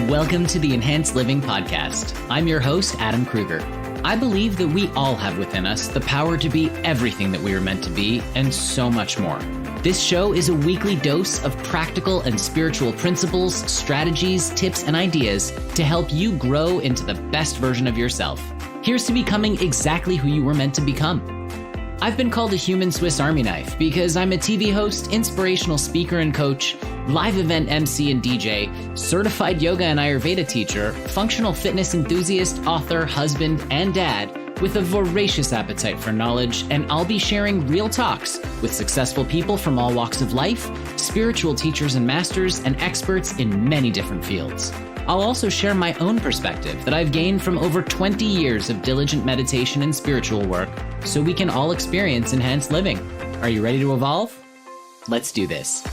Welcome to the Enhanced Living Podcast. I'm your host, Adam Kruger. I believe that we all have within us the power to be everything that we were meant to be and so much more. This show is a weekly dose of practical and spiritual principles, strategies, tips, and ideas to help you grow into the best version of yourself. Here's to becoming exactly who you were meant to become. I've been called a human Swiss Army knife because I'm a TV host, inspirational speaker and coach, live event MC and DJ, certified yoga and Ayurveda teacher, functional fitness enthusiast, author, husband, and dad with a voracious appetite for knowledge, and I'll be sharing real talks with successful people from all walks of life, spiritual teachers and masters, and experts in many different fields. I'll also share my own perspective that I've gained from over 20 years of diligent meditation and spiritual work so we can all experience enhanced living. Are you ready to evolve? Let's do this.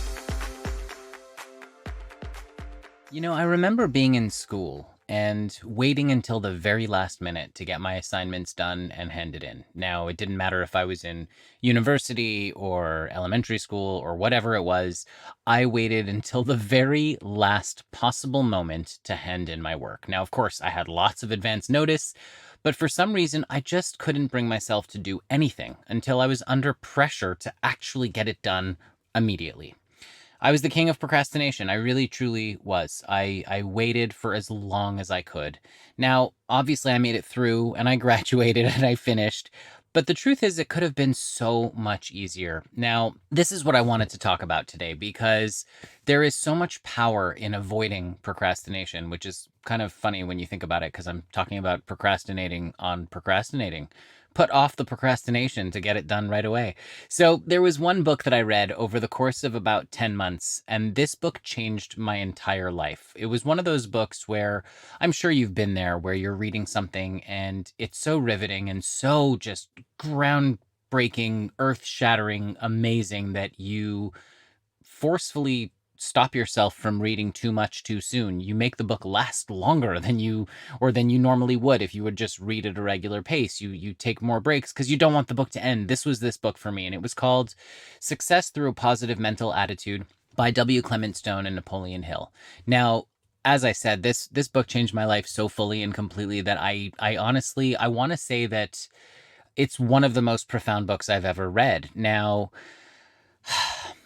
You know, I remember being in school and waiting until the very last minute to get my assignments done and handed in. Now, it didn't matter if I was in university or elementary school or whatever it was. I waited until the very last possible moment to hand in my work. Now, of course, I had lots of advance notice, but for some reason, I just couldn't bring myself to do anything until I was under pressure to actually get it done immediately. I was the king of procrastination. I really, truly was. I waited for as long as I could. Now, obviously, I made it through and I graduated and I finished. But the truth is, it could have been so much easier. Now, this is what I wanted to talk about today because there is so much power in avoiding procrastination, which is kind of funny when you think about it because I'm talking about procrastinating on procrastinating. Put off the procrastination to get it done right away. So there was one book that I read over the course of about 10 months, and this book changed my entire life. It was one of those books where I'm sure you've been there, where you're reading something and it's so riveting and so just groundbreaking, earth-shattering, amazing that you forcefully stop yourself from reading too much too soon. You make the book last longer than you normally would if you would just read at a regular pace. You take more breaks because you don't want the book to end. This was this book for me, and it was called Success Through a Positive Mental Attitude by W. Clement Stone and Napoleon Hill. Now, as I said, this book changed my life so fully and completely that I honestly want to say that it's one of the most profound books I've ever read. Now,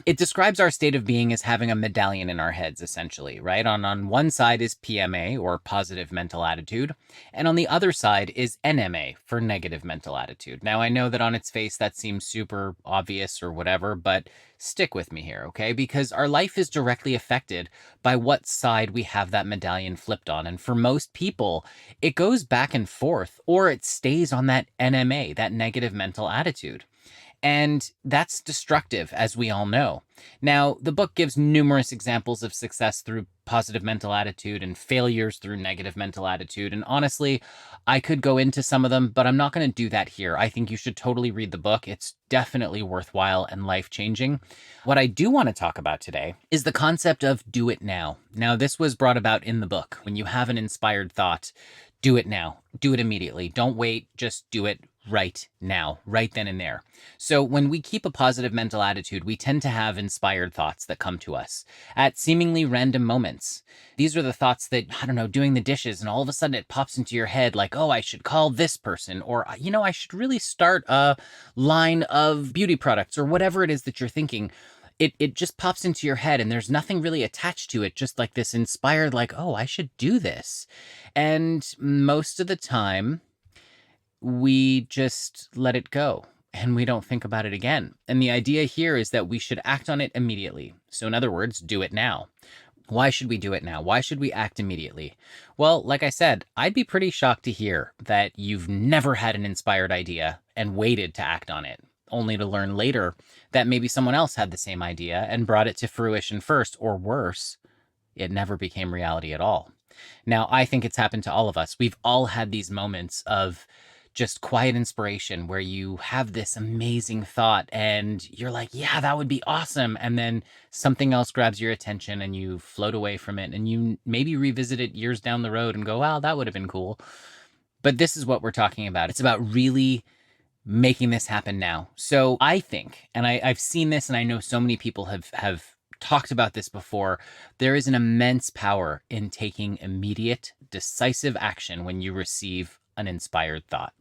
it describes our state of being as having a medallion in our heads, essentially, right? On one side is PMA, or positive mental attitude, and on the other side is NMA, for negative mental attitude. Now, I know that on its face that seems super obvious or whatever, but stick with me here, okay? Because our life is directly affected by what side we have that medallion flipped on. And for most people, it goes back and forth, or it stays on that NMA, that negative mental attitude. And that's destructive, as we all know. Now, the book gives numerous examples of success through positive mental attitude and failures through negative mental attitude. And honestly, I could go into some of them, but I'm not going to do that here. I think you should totally read the book. It's definitely worthwhile and life-changing. What I do want to talk about today is the concept of do it now. Now, this was brought about in the book. When you have an inspired thought, do it now. Do it immediately. Don't wait. Just do it right now, right then and there. So when we keep a positive mental attitude, we tend to have inspired thoughts that come to us at seemingly random moments. These are the thoughts that, I don't know, doing the dishes, and all of a sudden it pops into your head like, oh, I should call this person, or, you know, I should really start a line of beauty products, or whatever it is that you're thinking. It just pops into your head and there's nothing really attached to it, just like this inspired, like, oh, I should do this. And most of the time, we just let it go and we don't think about it again. And the idea here is that we should act on it immediately. So in other words, do it now. Why should we do it now? Why should we act immediately? Well, like I said, I'd be pretty shocked to hear that you've never had an inspired idea and waited to act on it, only to learn later that maybe someone else had the same idea and brought it to fruition first, or worse, it never became reality at all. Now, I think it's happened to all of us. We've all had these moments of just quiet inspiration where you have this amazing thought and you're like, yeah, that would be awesome. And then something else grabs your attention and you float away from it and you maybe revisit it years down the road and go, wow, that would have been cool. But this is what we're talking about. It's about really making this happen now. So I think, and I've seen this and I know so many people have talked about this before. There is an immense power in taking immediate, decisive action when you receive an inspired thought.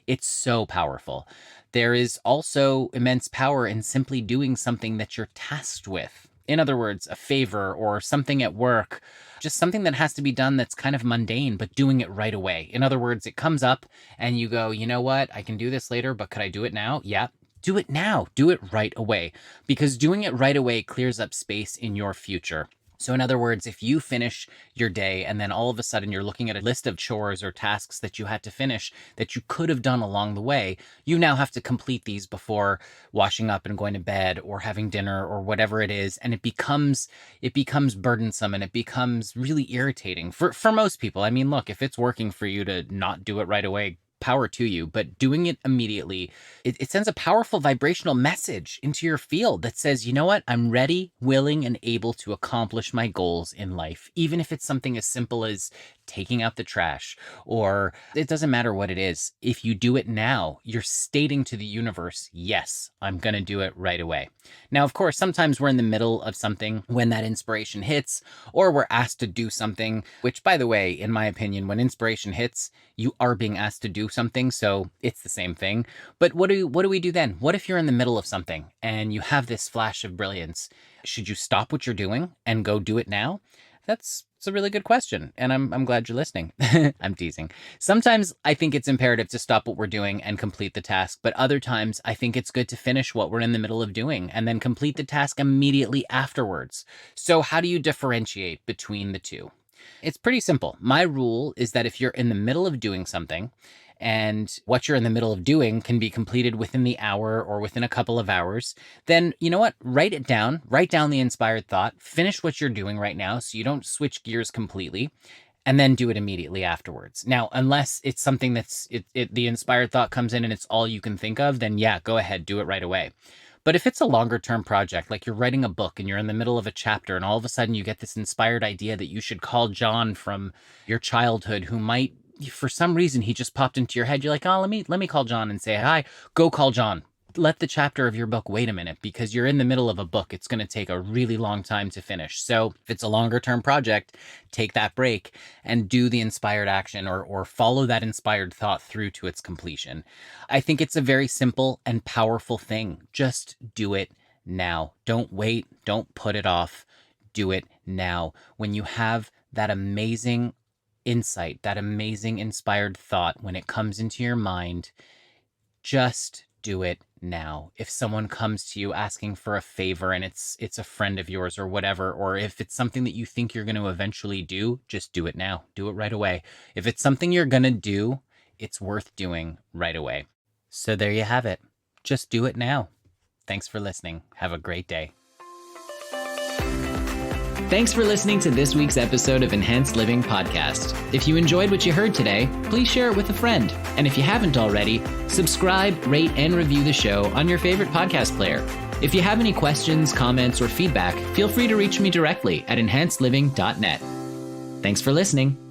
It's so powerful. There is also immense power in simply doing something that you're tasked with. In other words, a favor or something at work, just something that has to be done that's kind of mundane, but doing it right away. In other words, it comes up and you go, you know what? I can do this later, but could I do it now? Yeah. Do it now. Do it right away, because doing it right away clears up space in your future. So in other words, if you finish your day and then all of a sudden you're looking at a list of chores or tasks that you had to finish that you could have done along the way, you now have to complete these before washing up and going to bed or having dinner or whatever it is. And it becomes burdensome and it becomes really irritating for most people. I mean, look, if it's working for you to not do it right away, power to you, but doing it immediately, it sends a powerful vibrational message into your field that says, you know what, I'm ready, willing, and able to accomplish my goals in life, even if it's something as simple as taking out the trash, or it doesn't matter what it is. If you do it now, you're stating to the universe, yes, I'm going to do it right away. Now, of course, sometimes we're in the middle of something when that inspiration hits, or we're asked to do something, which, by the way, in my opinion, when inspiration hits, you are being asked to do something, so it's the same thing. But what do we do then? What if you're in the middle of something and you have this flash of brilliance? Should you stop what you're doing and go do it now? It's a really good question, and I'm glad you're listening. I'm teasing. Sometimes I think it's imperative to stop what we're doing and complete the task, but other times I think it's good to finish what we're in the middle of doing and then complete the task immediately afterwards. So how do you differentiate between the two? It's pretty simple. My rule is that if you're in the middle of doing something and what you're in the middle of doing can be completed within the hour or within a couple of hours, then you know what? Write it down, write down the inspired thought, finish what you're doing right now so you don't switch gears completely, and then do it immediately afterwards. Now, unless it's something that's the inspired thought comes in and it's all you can think of, then yeah, go ahead, do it right away. But if it's a longer term project, like you're writing a book and you're in the middle of a chapter and all of a sudden you get this inspired idea that you should call John from your childhood, who might, for some reason, he just popped into your head. You're like, oh, let me call John and say hi. Go call John. Let the chapter of your book wait a minute, because you're in the middle of a book. It's going to take a really long time to finish. So if it's a longer term project, take that break and do the inspired action or follow that inspired thought through to its completion. I think it's a very simple and powerful thing. Just do it now. Don't wait. Don't put it off. Do it now. When you have that amazing insight, that amazing inspired thought, when it comes into your mind, just do it now. If someone comes to you asking for a favor and it's a friend of yours or whatever, or if it's something that you think you're going to eventually do, just do it now. Do it right away. If it's something you're going to do, it's worth doing right away. So there you have it. Just do it now. Thanks for listening. Have a great day. Thanks for listening to this week's episode of Enhanced Living Podcast. If you enjoyed what you heard today, please share it with a friend. And if you haven't already, subscribe, rate, and review the show on your favorite podcast player. If you have any questions, comments, or feedback, feel free to reach me directly at enhancedliving.net. Thanks for listening.